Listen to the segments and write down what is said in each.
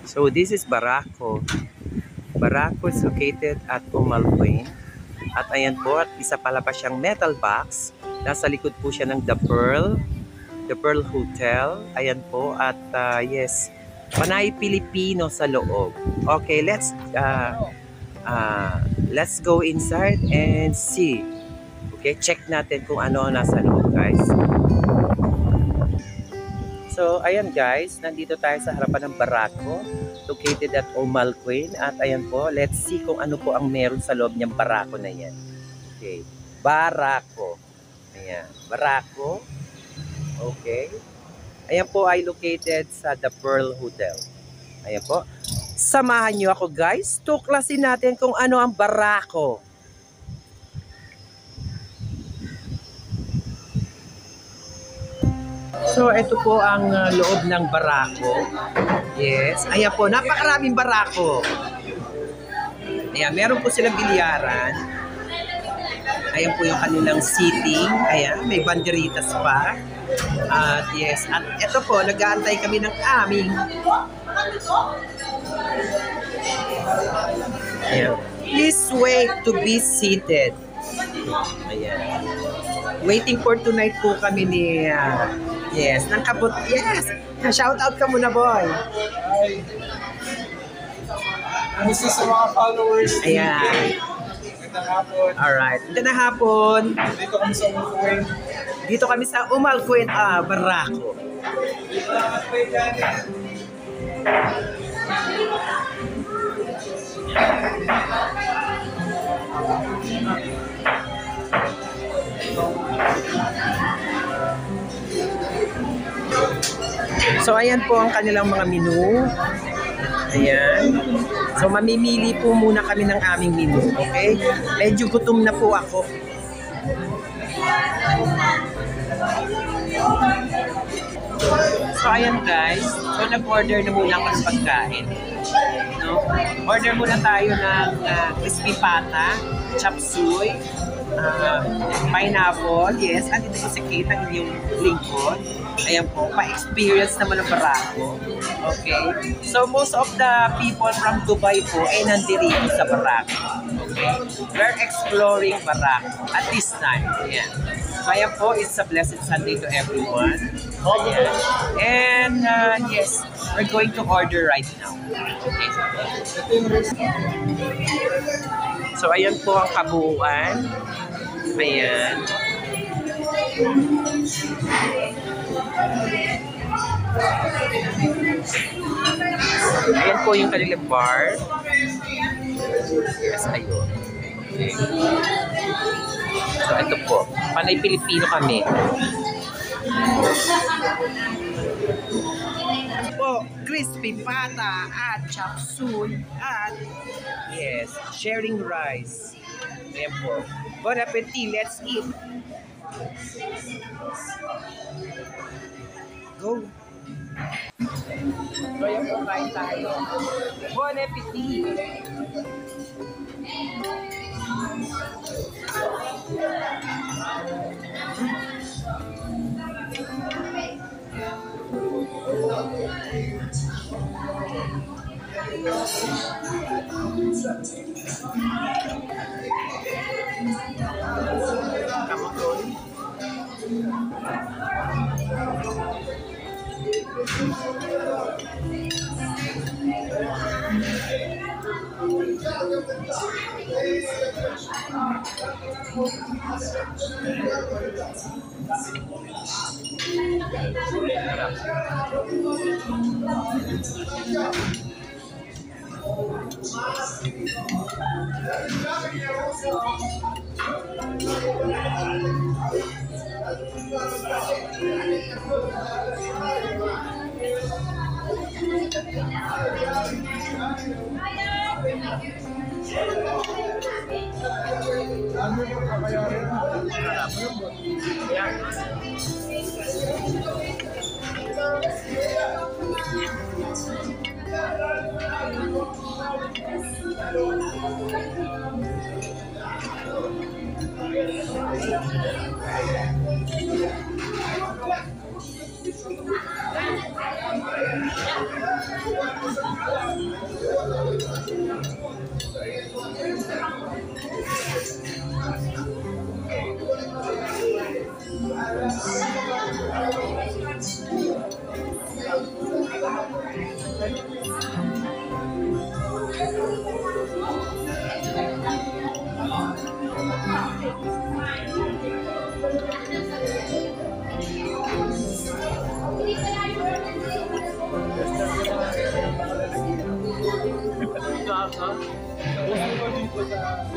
So this is Barako. Barako is located at Umalquin. At ayan po, at isa pala pa siyang metal box. Nasa likod po siya ng The Pearl Hotel. Ayan po, at yes, Panay Pilipino sa loob. Okay, let's go inside and see. Okay, check natin kung ano nasa loob, guys. So, ayan guys, nandito tayo sa harapan ng Barako, located at Umalquin. At ayan po, let's see kung ano po ang meron sa loob niyang Barako na yan. Okay, Barako. Ayan, Barako. Okay. Ayan po ay located sa The Pearl Hotel. Ayan po. Samahan niyo ako guys, tuklasin natin kung ano ang Barako. So, ito po ang loob ng Barako. Yes. Ayan po, napakaraming Barako. Ayan, meron po silang bilyaran. Ayan po yung kanilang seating. Ayan, may banderitas pa. At yes, at ito po, nag-aantay kami ng aming. Ayan. Please wait to be seated. Ayan. Waiting for tonight po kami ni yes, ng kabut. Yes. Shout out ka muna, boy. Hi. Ano sa mga followers? Ayan. Magandang hapon. Alright. Magandang hapon. Dito kami sa Umalquin. Dito kami sa Umalquin, Barako. So ayan po ang kanilang mga menu. Ayan. So mamimili po muna kami ng aming menu, okay? Medyo gutom na po ako. So ayan guys, so nag-order na muna ako ng pagkain. No? Order muna tayo ng crispy pata, chop suey, pineapple, yes, andito po si Kate ang inyong lingkod. Ayan po, pa-experience naman ng Barako. Okay? So most of the people from Dubai po ay nandito sa Barako. Okay? We're exploring Barako at this time. Ayan. So ayan po, it's a blessed Sunday to everyone. Ayan. And yes, we're going to order right now. Okay? So ayan po ang kabuuan. Ayan. Ayan po yung kanilang bar. Yes, ayun. Okay. So ito po, Panay Pilipino kami. Po, crispy pata at chop suey at yes, sharing rice. Ayan po. Bon appetit, let's eat. Go. So ayan po, kain tayo. Bon appetit.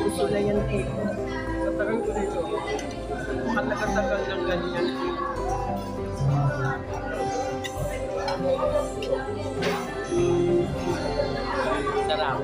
Gusto na yan eh. Tagal ko dito. Ang tagal ng ganyan. Sarap.